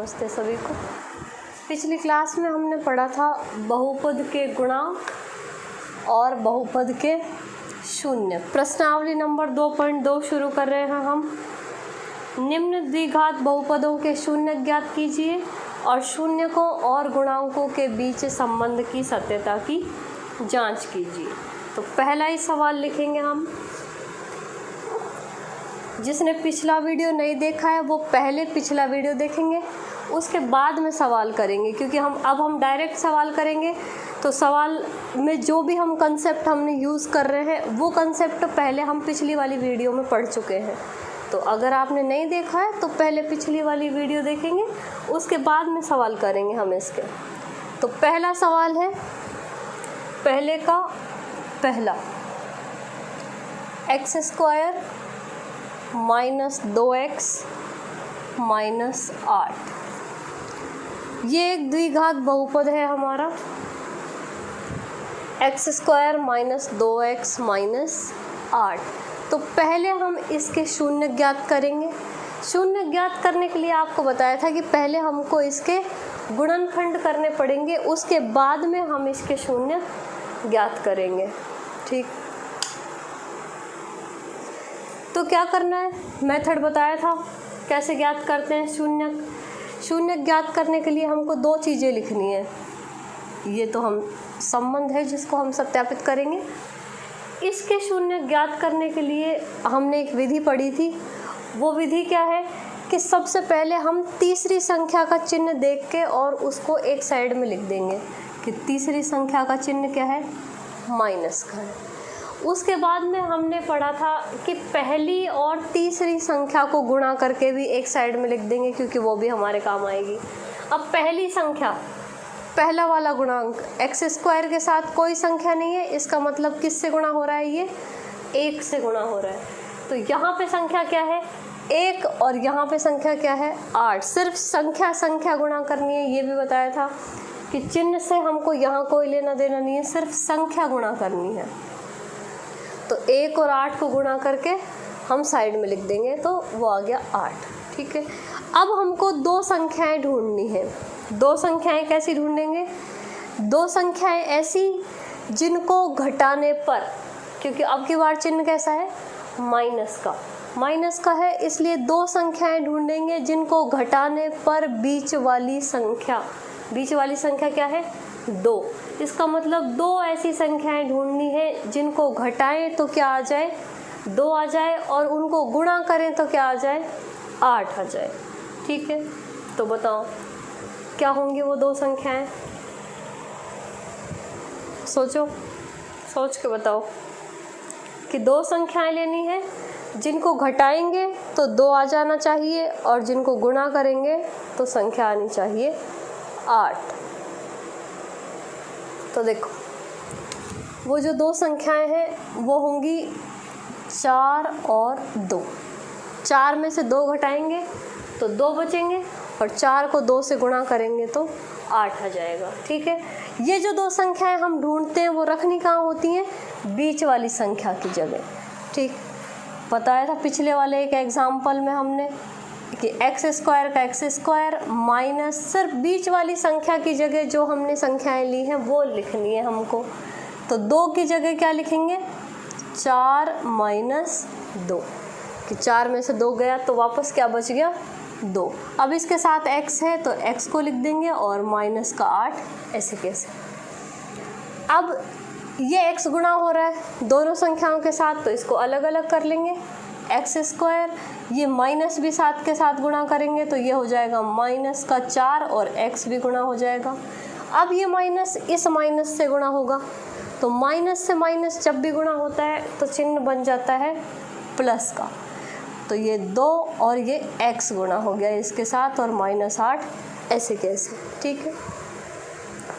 नमस्ते सभी को। पिछली क्लास में हमने पढ़ा था बहुपद के गुणांक और बहुपद के शून्य। प्रश्नावली नंबर 2.2 शुरू कर रहे हैं हम। निम्न द्विघात बहुपदों के शून्य ज्ञात कीजिए और शून्यकों और गुणांकों के बीच संबंध की सत्यता की जांच कीजिए। तो पहला ही सवाल लिखेंगे हम। जिसने पिछला वीडियो नहीं देखा है वो पहले पिछला वीडियो देखेंगे, उसके बाद में सवाल करेंगे, क्योंकि हम डायरेक्ट सवाल करेंगे तो सवाल में जो भी हम कंसेप्ट हमने यूज़ कर रहे हैं वो कंसेप्ट पहले हम पिछली वाली वीडियो में पढ़ चुके हैं। तो अगर आपने नहीं देखा है तो पहले पिछली वाली वीडियो देखेंगे, उसके बाद में सवाल करेंगे हम इसके। तो पहला सवाल है, पहले का पहला, x² - 2x - 8। ये एक द्विघात बहुपद है हमारा, x² - 2x - 8। तो पहले हम इसके शून्य ज्ञात करेंगे। शून्य ज्ञात करने के लिए आपको बताया था कि पहले हमको इसके गुणनखंड करने पड़ेंगे, उसके बाद में हम इसके शून्य ज्ञात करेंगे। ठीक, तो क्या करना है, मेथड बताया था कैसे ज्ञात करते हैं शून्य ज्ञात करने के लिए हमको दो चीज़ें लिखनी है। ये तो हम संबंध है जिसको हम सत्यापित करेंगे। इसके शून्य ज्ञात करने के लिए हमने एक विधि पढ़ी थी। वो विधि क्या है कि सबसे पहले हम तीसरी संख्या का चिन्ह देख के और उसको एक साइड में लिख देंगे कि तीसरी संख्या का चिन्ह क्या है, माइनस का है। उसके बाद में हमने पढ़ा था कि पहली और तीसरी संख्या को गुणा करके भी एक साइड में लिख देंगे, क्योंकि वो भी हमारे काम आएगी। अब पहली संख्या, पहला वाला गुणांक x² के साथ कोई संख्या नहीं है, इसका मतलब किससे गुणा हो रहा है, ये 1 से गुणा हो रहा है। तो यहाँ पे संख्या क्या है, 1, और यहाँ पे संख्या क्या है, 8। सिर्फ संख्या गुणा करनी है, ये भी बताया था कि चिन्ह से हमको यहाँ कोई लेना देना नहीं है, सिर्फ संख्या गुणा करनी है। तो 1 और 8 को गुणा करके हम साइड में लिख देंगे, तो वो आ गया 8। ठीक है, अब हमको दो संख्याएं ढूंढनी है। दो संख्याएं कैसी ढूंढेंगे, दो संख्याएं ऐसी जिनको घटाने पर, क्योंकि अब की बार चिन्ह कैसा है, माइनस का है, इसलिए दो संख्याएं ढूंढेंगे जिनको घटाने पर बीच वाली संख्या क्या है, 2। इसका मतलब दो ऐसी संख्याएं ढूंढनी है जिनको घटाएं तो क्या आ जाए, 2 आ जाए, और उनको गुणा करें तो क्या आ जाए, 8 आ जाए। ठीक है, तो बताओ क्या होंगी वो दो संख्याएं, सोच के बताओ कि दो संख्याएं लेनी है जिनको घटाएंगे तो 2 आ जाना चाहिए, और जिनको गुणा करेंगे तो संख्या आनी चाहिए 8। तो देखो वो जो दो संख्याएं हैं वो होंगी 4 और 2। 4 में से 2 घटाएंगे तो 2 बचेंगे, और 4 को 2 से गुणा करेंगे तो 8 आ जाएगा। ठीक है, ये जो दो संख्याएं हम ढूंढते हैं वो रखनी कहाँ होती हैं, बीच वाली संख्या की जगह। ठीक, बताया था पिछले वाले एक एग्जाम्पल में हमने कि x² का x² माइनस सिर्फ बीच वाली संख्या की जगह जो हमने संख्याएं ली हैं वो लिखनी है हमको। तो 2 की जगह क्या लिखेंगे, 4 - 2, कि 4 में से 2 गया तो वापस क्या बच गया, 2। अब इसके साथ x है तो x को लिख देंगे और माइनस का 8, ऐसे कैसे। अब ये x गुणा हो रहा है दोनों संख्याओं के साथ, तो इसको अलग अलग कर लेंगे। x², ये माइनस भी साथ के साथ गुणा करेंगे तो ये हो जाएगा माइनस का 4, और x भी गुणा हो जाएगा। अब ये माइनस इस माइनस से गुणा होगा, तो माइनस से माइनस जब भी गुणा होता है तो चिन्ह बन जाता है प्लस का। तो ये 2 और ये x गुणा हो गया इसके साथ, और -8, ऐसे कैसे। ठीक है,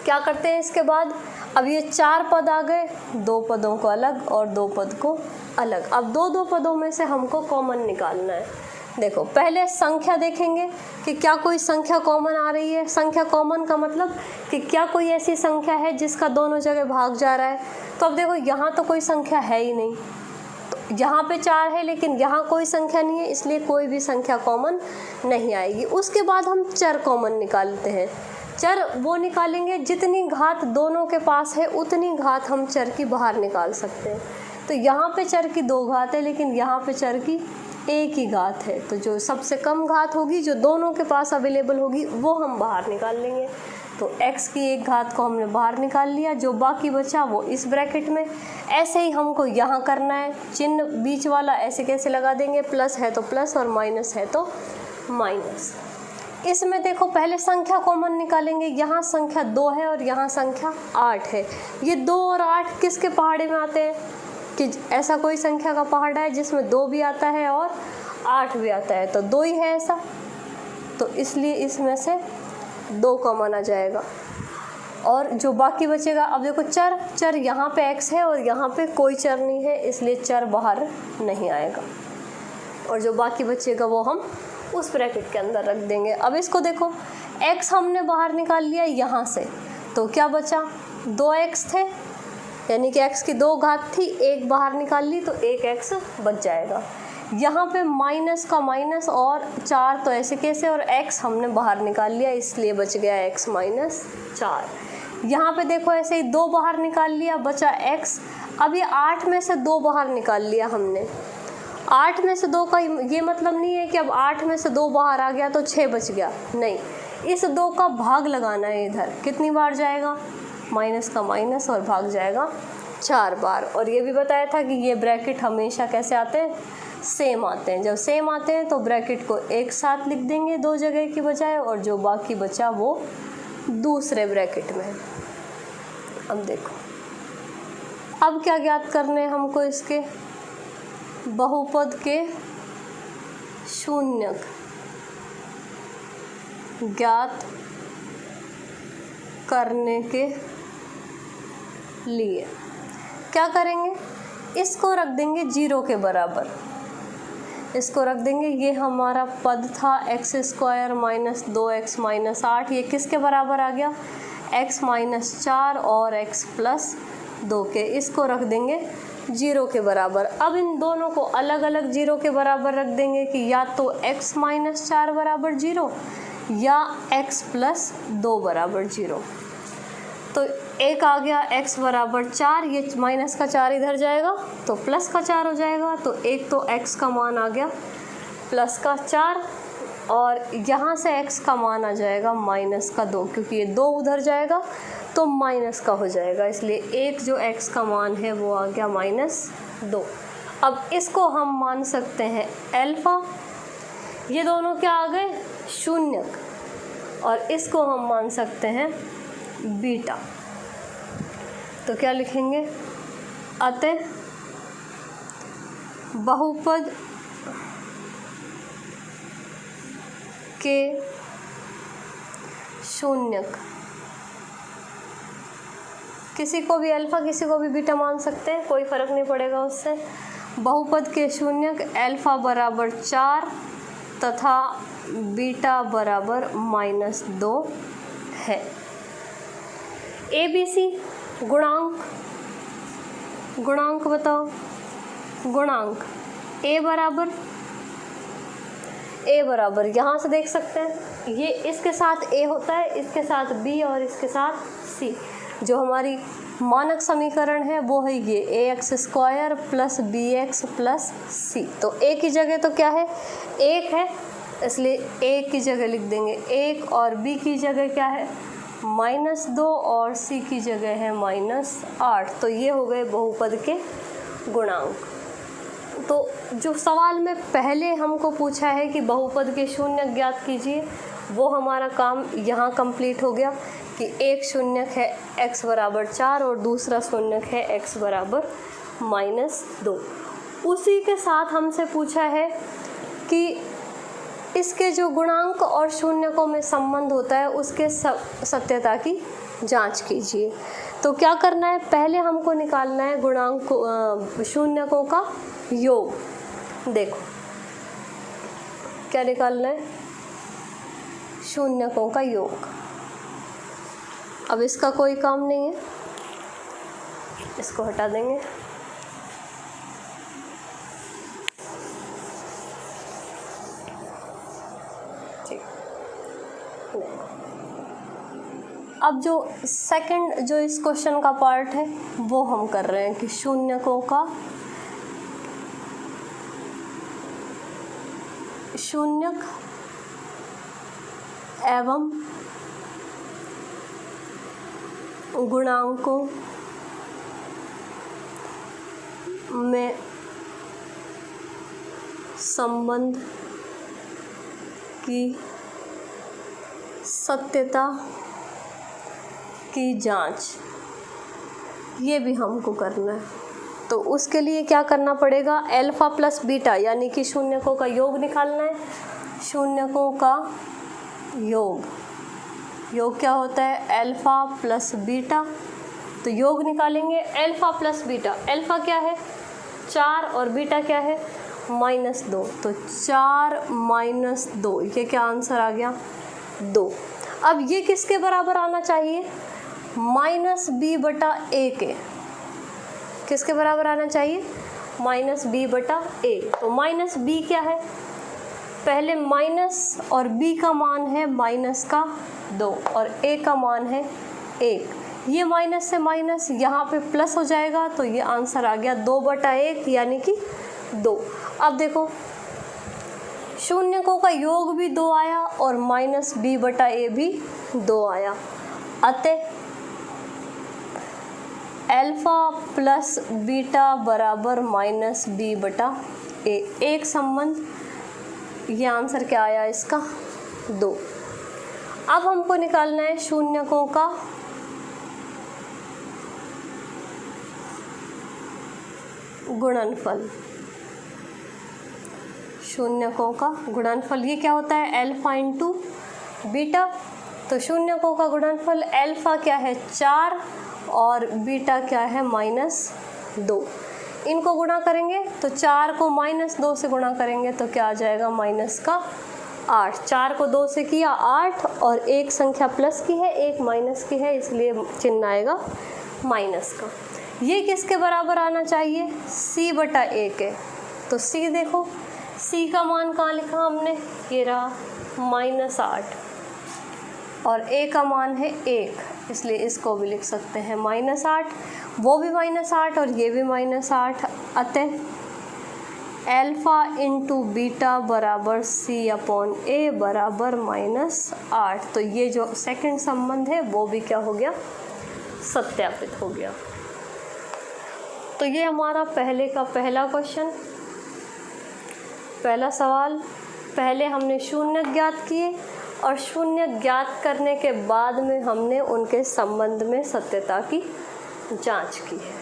क्या करते हैं इसके बाद, अब ये 4 पद आ गए, 2 पदों को अलग और 2 पद को अलग। अब दो पदों में से हमको कॉमन निकालना है। देखो पहले संख्या देखेंगे कि क्या कोई संख्या कॉमन आ रही है। संख्या कॉमन का मतलब कि क्या कोई ऐसी संख्या है जिसका दोनों जगह भाग जा रहा है। तो अब देखो यहाँ तो कोई संख्या है ही नहीं, तो यहाँ पे 4 है लेकिन यहाँ कोई संख्या नहीं है, इसलिए कोई भी संख्या कॉमन नहीं आएगी। उसके बाद हम चर कॉमन निकालते हैं। चर वो निकालेंगे जितनी घात दोनों के पास है उतनी घात हम चर की बाहर निकाल सकते हैं। तो यहाँ पे चर की 2 घात है लेकिन यहाँ पे चर की 1 ही घात है, तो जो सबसे कम घात होगी जो दोनों के पास अवेलेबल होगी वो हम बाहर निकाल लेंगे। तो x की 1 घात को हमने बाहर निकाल लिया, जो बाकी बचा वो इस ब्रैकेट में। ऐसे ही हमको यहाँ करना है, चिन्ह बीच वाला ऐसे कैसे लगा देंगे, प्लस है तो प्लस और माइनस है तो माइनस। इसमें देखो पहले संख्या कॉमन निकालेंगे। यहाँ संख्या 2 है और यहाँ संख्या 8 है। ये 2 और 8 किसके पहाड़े में आते हैं कि ऐसा कोई संख्या का पहाड़ा है जिसमें 2 भी आता है और 8 भी आता है, तो 2 ही है ऐसा, तो इसलिए इसमें से 2 कॉमन आ जाएगा। और जो बाकी बचेगा, अब देखो चर यहाँ पे x है और यहाँ पे कोई चर नहीं है, इसलिए चर बाहर नहीं आएगा और जो बाकी बचेगा वो हम उस ब्रैकेट के अंदर रख देंगे। अब इसको देखो, x हमने बाहर निकाल लिया यहाँ से, तो क्या बचा, 2x थे, यानी कि x की 2 घात थी, 1 बाहर निकाल ली तो 1x बच जाएगा। यहाँ पे माइनस का माइनस और 4 तो ऐसे कैसे, और x हमने बाहर निकाल लिया इसलिए बच गया x माइनस 4। यहाँ पे देखो ऐसे ही 2 बाहर निकाल लिया, बचा x। अब ये 8 में से 2 बाहर निकाल लिया हमने। 8 में से 2 का ये मतलब नहीं है कि अब 8 में से 2 बाहर आ गया तो 6 बच गया, नहीं, इस 2 का भाग लगाना है इधर। कितनी बार जाएगा, माइनस का माइनस और भाग जाएगा 4 बार। और ये भी बताया था कि ये ब्रैकेट हमेशा कैसे आते हैं, सेम आते हैं। जब सेम आते हैं तो ब्रैकेट को एक साथ लिख देंगे 2 जगह की बजाय, और जो बाकी बचा वो दूसरे ब्रैकेट में। अब देखो, अब क्या ज्ञात करने हैं हमको, इसके बहुपद के शून्यक ज्ञात करने के लिए क्या करेंगे, इसको रख देंगे 0 के बराबर। इसको रख देंगे, ये हमारा पद था x² माइनस 2x माइनस 8, ये किसके बराबर आ गया, x माइनस 4 और x प्लस 2 के। इसको रख देंगे 0 के बराबर। अब इन दोनों को अलग अलग 0 के बराबर रख देंगे कि या तो x माइनस 4 बराबर 0 या x प्लस 2 बराबर 0। तो एक आ गया x बराबर 4, ये माइनस का 4 इधर जाएगा तो प्लस का 4 हो जाएगा। तो एक तो x का मान आ गया प्लस का 4 और यहाँ से x का मान आ जाएगा माइनस का 2, क्योंकि ये 2 उधर जाएगा तो माइनस का हो जाएगा, इसलिए एक जो x का मान है वो आ गया -2। अब इसको हम मान सकते हैं अल्फ़ा, ये दोनों क्या आ गए, शून्यक, और इसको हम मान सकते हैं बीटा। तो क्या लिखेंगे, अतः बहुपद के शून्यक, किसी को भी अल्फ़ा किसी को भी बीटा मान सकते हैं, कोई फ़र्क नहीं पड़ेगा उससे। बहुपद के शून्यक अल्फ़ा बराबर 4 तथा बीटा बराबर -2 है। ABC गुणांक, गुणांक बताओ, गुणांक A बराबर यहाँ से देख सकते हैं, ये इसके साथ A होता है, इसके साथ B और इसके साथ C। जो हमारी मानक समीकरण है वो है ये ax² plus bx plus c। तो a की जगह तो क्या है, 1 है, इसलिए a की जगह लिख देंगे 1 और b की जगह क्या है -2 और c की जगह है -8। तो ये हो गए बहुपद के गुणांक। तो जो सवाल में पहले हमको पूछा है कि बहुपद के शून्यक ज्ञात कीजिए, वो हमारा काम यहाँ कंप्लीट हो गया कि एक शून्यक है x बराबर 4 और दूसरा शून्यक है x बराबर -2। उसी के साथ हमसे पूछा है कि इसके जो गुणांक और शून्यकों में संबंध होता है उसके सत्यता की जांच कीजिए। तो क्या करना है, पहले हमको निकालना है गुणांक शून्यकों का योग। देखो क्या निकालना है, शून्यकों का योग। अब इसका कोई काम नहीं है, इसको हटा देंगे। ठीक। अब जो सेकंड जो इस क्वेश्चन का पार्ट है वो हम कर रहे हैं कि शून्यकों का शून्यक एवं गुणांकों में संबंध की सत्यता की जांच, ये भी हमको करना है। तो उसके लिए क्या करना पड़ेगा, अल्फा प्लस बीटा यानी कि शून्यकों का योग निकालना है। शून्यकों का योग क्या होता है, अल्फा प्लस बीटा। तो योग निकालेंगे अल्फा प्लस बीटा। अल्फा क्या है 4 और बीटा क्या है -2। तो 4 - 2, ये क्या आंसर आ गया 2। अब ये किसके बराबर आना चाहिए, -b/a के। किसके बराबर आना चाहिए, -b/a। तो -b क्या है, पहले माइनस और b का मान है -2 और a का मान है 1। ये माइनस से माइनस यहाँ पे प्लस हो जाएगा, तो ये आंसर आ गया 2/1 यानी कि 2। अब देखो शून्यकों का योग भी 2 आया और -b/a भी 2 आया। अतः अल्फा प्लस बीटा बराबर -b/a, एक संबंध। ये आंसर क्या आया इसका 2। अब हमको निकालना है शून्यकों का गुणनफल। शून्यकों का गुणनफल ये क्या होता है, अल्फा इंटू बीटा। तो शून्यकों का गुणनफल अल्फा क्या है 4 और बीटा क्या है -2। इनको गुणा करेंगे तो 4 को -2 से गुणा करेंगे तो क्या आ जाएगा -8। 4 को 2 से किया 8 और एक संख्या प्लस की है एक माइनस की है, इसलिए चिन्ह आएगा माइनस का। ये किसके बराबर आना चाहिए, c/a के। तो c देखो, c का मान कहाँ लिखा हमने, ये रहा -8 और a का मान है 1, इसलिए इसको भी लिख सकते हैं -8। वो भी -8 और ये भी -8। अतः अल्फा इंटू बीटा बराबर c/a बराबर -8। तो ये जो सेकंड संबंध है वो भी क्या हो गया, सत्यापित हो गया। तो ये हमारा पहले का पहला क्वेश्चन, पहला सवाल। पहले हमने शून्य ज्ञात किए और शून्य ज्ञात करने के बाद में हमने उनके संबंध में सत्यता की जांच की है।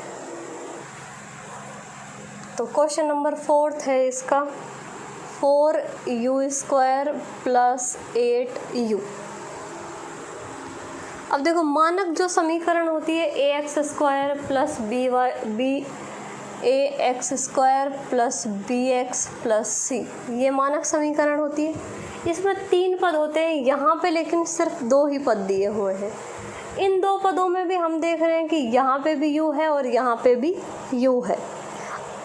तो क्वेश्चन नंबर 4 है इसका, 4u² + 8u। अब देखो मानक जो समीकरण होती है ax² + ax² + bx + c, ये मानक समीकरण होती है। इसमें 3 पद होते हैं यहाँ पे, लेकिन सिर्फ 2 ही पद दिए हुए हैं। इन 2 पदों में भी हम देख रहे हैं कि यहाँ पे भी u है और यहाँ पे भी u है।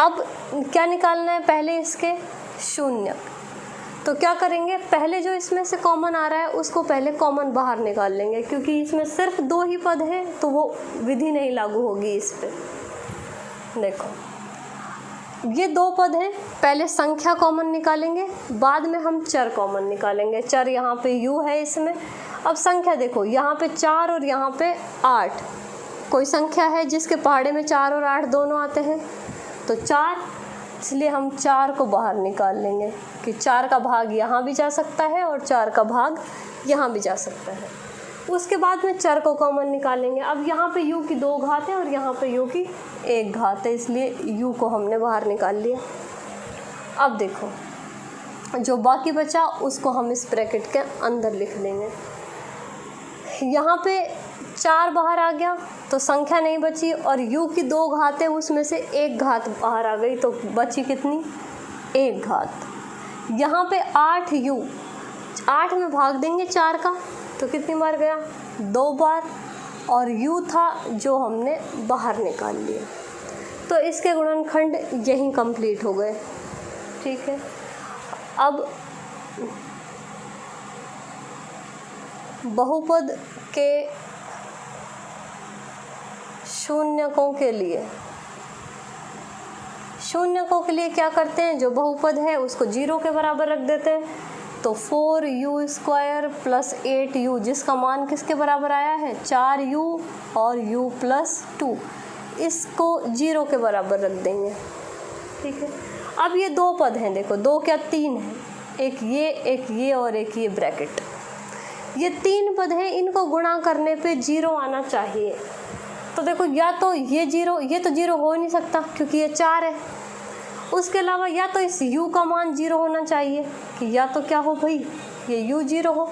अब क्या निकालना है, पहले इसके शून्य। तो क्या करेंगे, पहले जो इसमें से कॉमन आ रहा है उसको पहले कॉमन बाहर निकाल लेंगे, क्योंकि इसमें सिर्फ 2 ही पद हैं तो वो विधि नहीं लागू होगी इस पे। देखो ये 2 पद हैं, पहले संख्या कॉमन निकालेंगे, बाद में हम चर कॉमन निकालेंगे। चर यहाँ पे u है इसमें। अब संख्या देखो, यहाँ पे 4 और यहाँ पे 8। कोई संख्या है जिसके पहाड़े में 4 और 8 दोनों आते हैं, तो 4, इसलिए हम 4 को बाहर निकाल लेंगे कि 4 का भाग यहाँ भी जा सकता है और 4 का भाग यहाँ भी जा सकता है। उसके बाद में चर को कॉमन निकालेंगे। अब यहाँ पे u की 2 घात है और यहाँ पे u की 1 घात है, इसलिए u को हमने बाहर निकाल लिया। अब देखो जो बाकी बचा उसको हम इस ब्रैकेट के अंदर लिख देंगे। यहाँ पे 4 बाहर आ गया तो संख्या नहीं बची, और u की 2 घात है उसमें से 1 घात बाहर आ गई, तो बची कितनी, 1 घात। यहाँ पे 8u, 8 में भाग देंगे 4 का तो कितनी बार गया, 2 बार, और u था जो हमने बाहर निकाल लिया। तो इसके गुणनखंड यहीं कंप्लीट हो गए। ठीक है, अब बहुपद के शून्यकों के लिए क्या करते हैं, जो बहुपद है उसको 0 के बराबर रख देते हैं। तो 4u² + 8u, जिसका मान किसके बराबर आया है, 4u और u + 2, इसको 0 के बराबर रख देंगे। ठीक है, अब ये दो पद हैं, देखो दो क्या तीन है, एक ये और एक ये ब्रैकेट, ये 3 पद हैं, इनको गुणा करने पे 0 आना चाहिए। तो देखो या तो ये 0, ये तो 0 हो नहीं सकता क्योंकि ये 4 है। उसके अलावा या तो इस u का मान 0 होना चाहिए कि या तो क्या हो भाई, ये u 0 हो,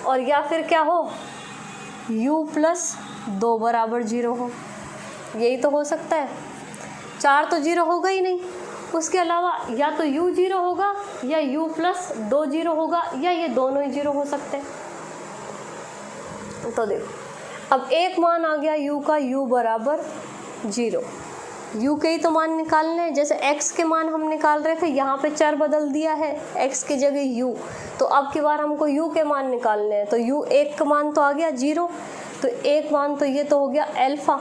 और या फिर क्या हो, u + 2 = 0 हो। यही तो हो सकता है, 4 तो 0 होगा ही नहीं। उसके अलावा या तो u 0 होगा या u + 2 0 होगा, या ये दोनों ही 0 हो सकते हैं। तो देखो अब एक मान आ गया u का, u = 0। u के ही तो मान निकालने हैं, जैसे x के मान हम निकाल रहे थे, यहाँ पे चर बदल दिया है, x की जगह u, तो अब की बार हमको u के मान निकालने हैं। तो u एक का मान तो आ गया 0, तो एक मान तो ये तो हो गया अल्फा,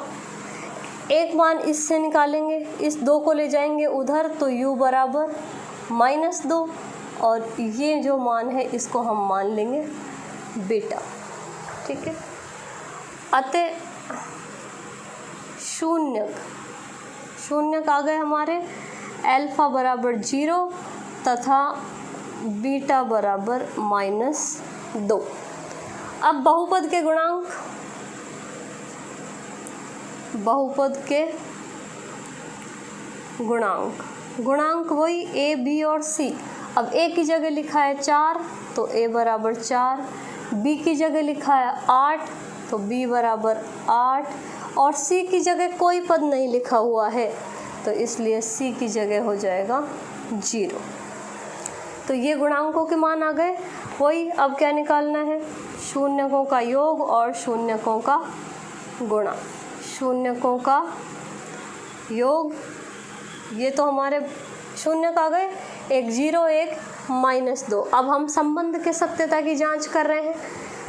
एक मान इससे निकालेंगे, इस 2 को ले जाएंगे उधर, तो u = -2, और ये जो मान है इसको हम मान लेंगे बीटा। ठीक है, अतः शून्यक आ गए हमारे, अल्फा = 0 तथा बीटा = -2। अब बहुपद के गुणांक वही a, b और c। अब a की जगह लिखा है 4, तो a = 4, b की जगह लिखा है 8, तो b = 8, और c की जगह कोई पद नहीं लिखा हुआ है, तो इसलिए c की जगह हो जाएगा 0। तो ये गुणांकों के मान आ गए। वही अब क्या निकालना है, शून्यकों का योग और शून्यकों का गुणा। शून्यकों का योग, ये तो हमारे शून्यक आ गए, एक 0 एक -2। अब हम संबंध के सत्यता की जांच कर रहे हैं,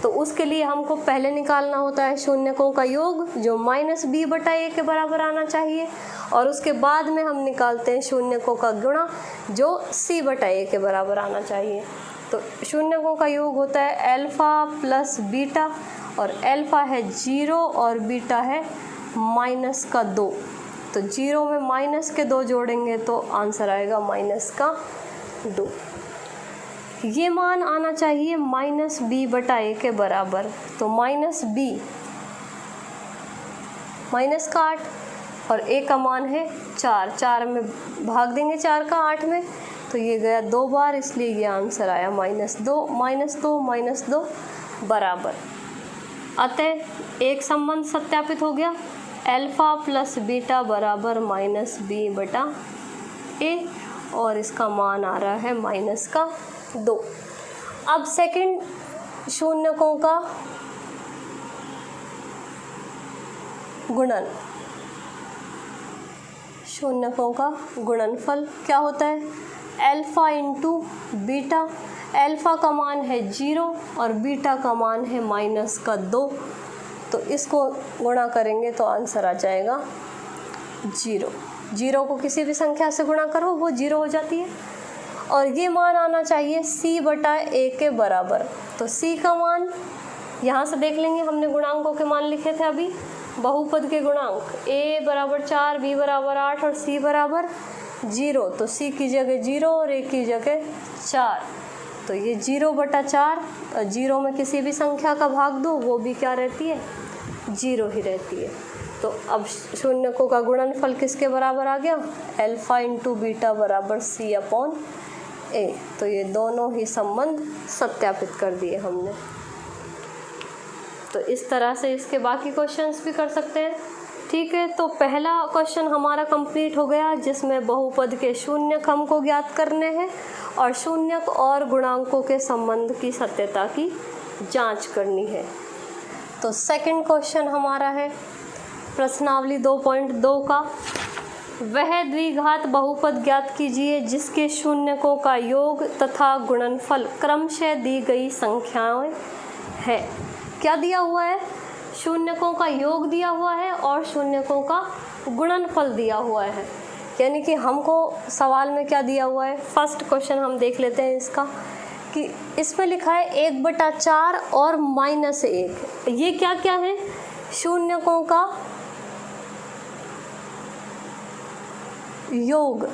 तो उसके लिए हमको पहले निकालना होता है शून्यकों का योग, जो -b/a के बराबर आना चाहिए, और उसके बाद में हम निकालते हैं शून्यकों का गुणा, जो c/a के बराबर आना चाहिए। तो शून्यकों का योग होता है अल्फा + बीटा, और अल्फा है 0 और बीटा है -2। तो 0 में -2 जोड़ेंगे तो आंसर आएगा -2। ये मान आना चाहिए -b/a के बराबर। तो -b -8 और a का मान है 4, 4 में भाग देंगे 4 का 8 में, तो ये गया 2 बार, इसलिए ये आंसर आया -2 बराबर। अतः एक संबंध सत्यापित हो गया, अल्फा + बीटा = -b/a, और इसका मान आ रहा है -2। अब सेकंड शून्यकों का गुणन, शून्यकों का गुणनफल क्या होता है, अल्फा × बीटा। अल्फा का मान है 0 और बीटा का मान है -2, तो इसको गुणा करेंगे तो आंसर आ जाएगा 0। 0 को किसी भी संख्या से गुणा करो वो 0 हो जाती है, और ये मान आना चाहिए c/a के बराबर। तो c का मान यहाँ से देख लेंगे, हमने गुणांकों के मान लिखे थे अभी, बहुपद के गुणांक a = 4, b = 8 और c = 0। तो c की जगह 0 और a की जगह 4, तो ये 0/4, 0 में किसी भी संख्या का भाग दो वो भी क्या रहती है, 0 ही रहती है। तो अब शून्यकों का गुणनफल किसके बराबर आ गया, अल्फा × बीटा = c/a। तो ये दोनों ही संबंध सत्यापित कर दिए हमने। तो इस तरह से इसके बाकी क्वेश्चंस भी कर सकते हैं। ठीक है, तो पहला क्वेश्चन हमारा कंप्लीट हो गया, जिसमें बहुपद के शून्यक हमको ज्ञात करने हैं और शून्यक और गुणांकों के संबंध की सत्यता की जांच करनी है। तो सेकंड क्वेश्चन हमारा है प्रश्नावली 2.2 का, वह द्विघात बहुपद ज्ञात कीजिए जिसके शून्यकों का योग तथा गुणनफल क्रमशः दी गई संख्याएं है। क्या दिया हुआ है? शून्यकों का योग दिया हुआ है और शून्यकों का गुणनफल दिया हुआ है। यानी कि हमको सवाल में क्या दिया हुआ है, फर्स्ट क्वेश्चन हम देख लेते हैं इसका, कि इसमें लिखा है 1/4 और -1। ये क्या क्या है? शून्यकों का योग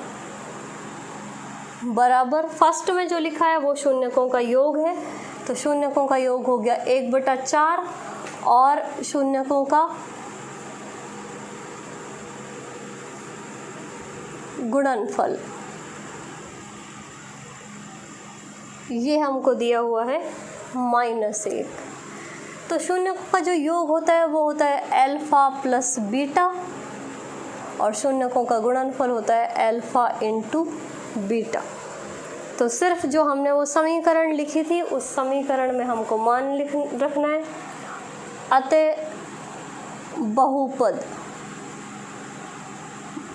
बराबर, फर्स्ट में जो लिखा है वो शून्यकों का योग है, तो शून्यकों का योग हो गया 1/4 और शून्यकों का गुणनफल, ये हमको दिया हुआ है -1। तो शून्यकों का जो योग होता है वो होता है अल्फा प्लस बीटा और शून्यकों का गुणनफल होता है अल्फा इंटू बीटा। तो सिर्फ जो हमने वो समीकरण लिखी थी उस समीकरण में हमको मान रखना है। अतः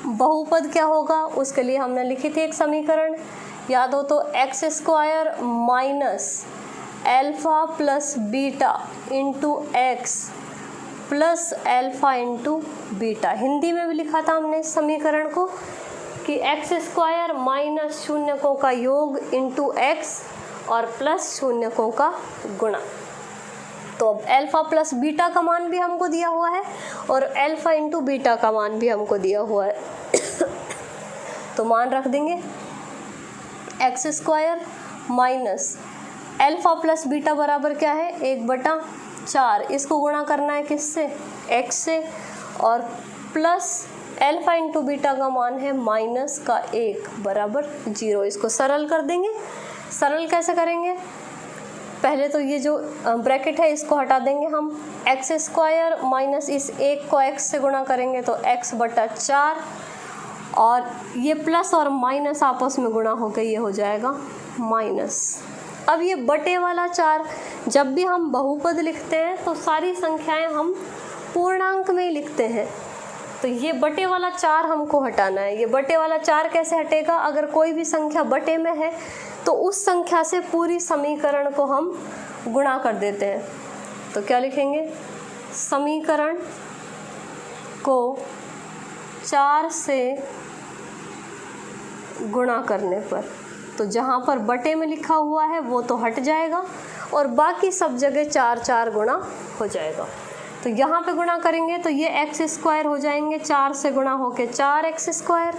बहुपद क्या होगा उसके लिए हमने लिखी थी एक समीकरण, याद हो तो x² minus alpha plus beta into x plus alpha into beta. Hindi में भी लिखा था हमने इस समीकरण को कि x² माइनस शून्यकों का योग इंटू एक्स और प्लस शून्यकों का गुणा। तो अब अल्फा प्लस बीटा का मान भी हमको दिया हुआ है और अल्फा इंटू बीटा का मान भी हमको दिया हुआ है। तो मान रख देंगे x² minus alpha plus beta बराबर क्या है 1/4, इसको गुणा करना है किससे, x से, और प्लस अल्फा इंटू बीटा का मान है -1 बराबर 0। इसको सरल कर देंगे। सरल कैसे करेंगे, पहले तो ये जो ब्रैकेट है इसको हटा देंगे हम, x² माइनस इस 1 को x से गुणा करेंगे तो x/4 और ये प्लस और माइनस आपस में गुणा होकर ये हो जाएगा माइनस। अब ये बटे वाला 4, जब भी हम बहुपद लिखते हैं तो सारी संख्याएं हम पूर्णांक में ही लिखते हैं, तो ये बटे वाला 4 हमको हटाना है। ये बटे वाला 4 कैसे हटेगा, अगर कोई भी संख्या बटे में है तो उस संख्या से पूरी समीकरण को हम गुणा कर देते हैं। तो क्या लिखेंगे, समीकरण को 4 से गुणा करने पर, तो जहाँ पर बटे में लिखा हुआ है वो तो हट जाएगा और बाकी सब जगह 4 गुणा हो जाएगा। तो यहाँ पे गुणा करेंगे तो ये x² हो जाएंगे, 4 से गुणा होके 4x²।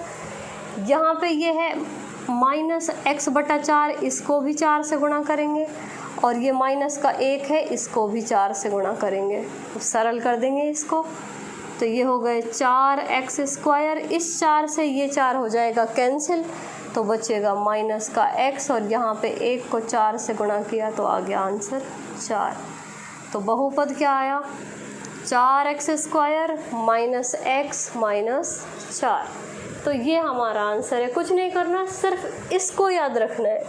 यहाँ पे ये है -x/4, इसको भी 4 से गुणा करेंगे और ये माइनस का 1 है, इसको भी 4 से गुणा करेंगे। तो सरल कर देंगे इसको, तो ये हो गए 4x²। इस 4 से ये 4 हो जाएगा कैंसिल, तो बचेगा माइनस का x और यहाँ पे 1 को 4 से गुणा किया तो आ गया आंसर 4। तो बहुपद क्या आया, 4x² माइनस x माइनस 4। तो ये हमारा आंसर है। कुछ नहीं करना, सिर्फ इसको याद रखना है,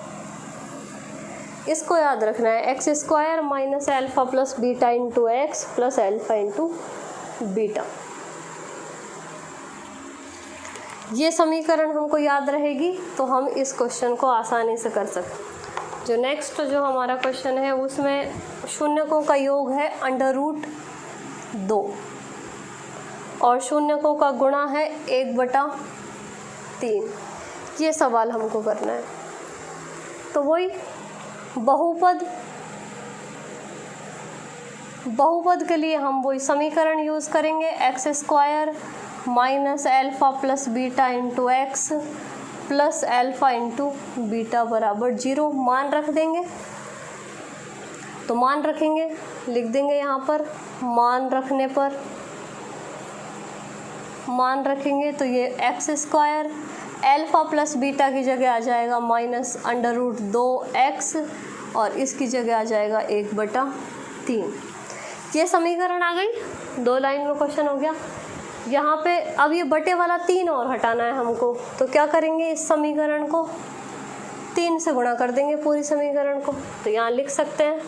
इसको याद रखना है, x² minus alpha plus beta into x plus alpha into beta. ये समीकरण हमको याद रहेगी तो हम इस क्वेश्चन को आसानी से कर सकते। जो नेक्स्ट जो हमारा क्वेश्चन है उसमें शून्यकों का योग है √2 और शून्यकों का गुणा है 1/3। ये सवाल हमको करना है। तो वही बहुपद के लिए हम वही समीकरण यूज़ करेंगे, x² minus alpha plus beta into x plus alpha into beta बराबर 0। मान रख देंगे, तो मान रखेंगे, लिख देंगे यहाँ पर, मान रखने पर मान रखेंगे तो ये x² अल्फा प्लस बीटा की जगह आ जाएगा -√2x और इसकी जगह आ जाएगा 1/3। ये समीकरण आ गई, 2 लाइन में क्वेश्चन हो गया। यहाँ पे अब ये बटे वाला 3 और हटाना है हमको, तो क्या करेंगे, इस समीकरण को 3 से गुणा कर देंगे पूरी समीकरण को। तो यहाँ लिख सकते हैं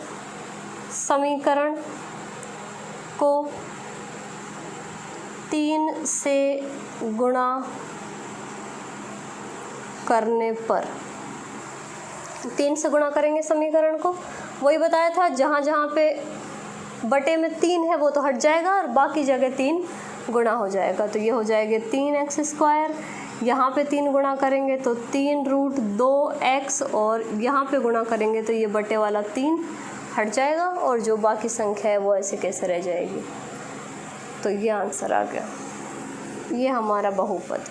समीकरण को 3 से गुणा करने पर, 3 से गुणा करेंगे समीकरण को वही बताया था, जहाँ जहाँ पे बटे में 3 है वो तो हट जाएगा और बाकी जगह 3 गुणा हो जाएगा। तो ये हो जाएगा 3x², यहाँ पे 3 गुणा करेंगे तो 3√2x, और यहाँ पे गुणा करेंगे तो ये बटे वाला 3 हट जाएगा और जो बाकी संख्या है वो ऐसे कैसे रह जाएगी। तो ये आंसर आ गया, ये हमारा बहुपद।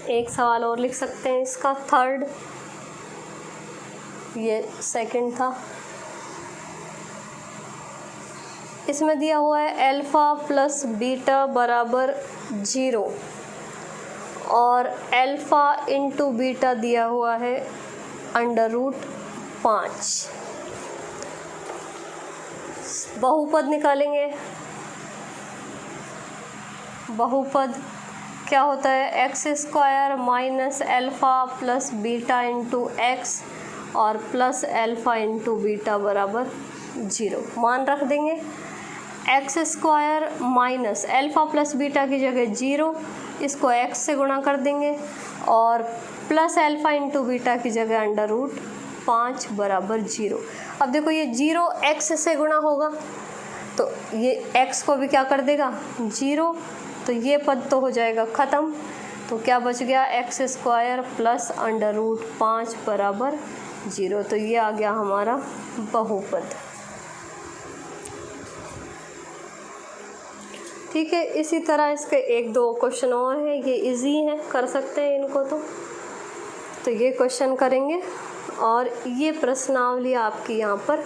एक सवाल और लिख सकते हैं इसका, थर्ड, ये सेकंड था। इसमें दिया हुआ है अल्फ़ा प्लस बीटा बराबर 0 और अल्फ़ा इंटू बीटा दिया हुआ है √5। बहुपद निकालेंगे। बहुपद क्या होता है, x² minus alpha plus beta into x और प्लस अल्फ़ा इंटू बीटा बराबर 0। मान रख देंगे, x² minus alpha plus beta की जगह 0, इसको x से गुणा कर देंगे, और प्लस अल्फ़ा इंटू बीटा की जगह √5 बराबर 0। अब देखो ये 0 x से गुणा होगा तो ये x को भी क्या कर देगा 0, तो ये पद तो हो जाएगा ख़त्म। तो क्या बच गया, x² प्लस √5 बराबर 0। तो ये आ गया हमारा बहुपद। ठीक है, इसी तरह इसके 1-2 क्वेश्चन और हैं, ये इजी हैं, कर सकते हैं इनको। तो ये क्वेश्चन करेंगे और ये प्रश्नावली आपकी यहाँ पर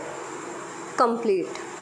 कंप्लीट।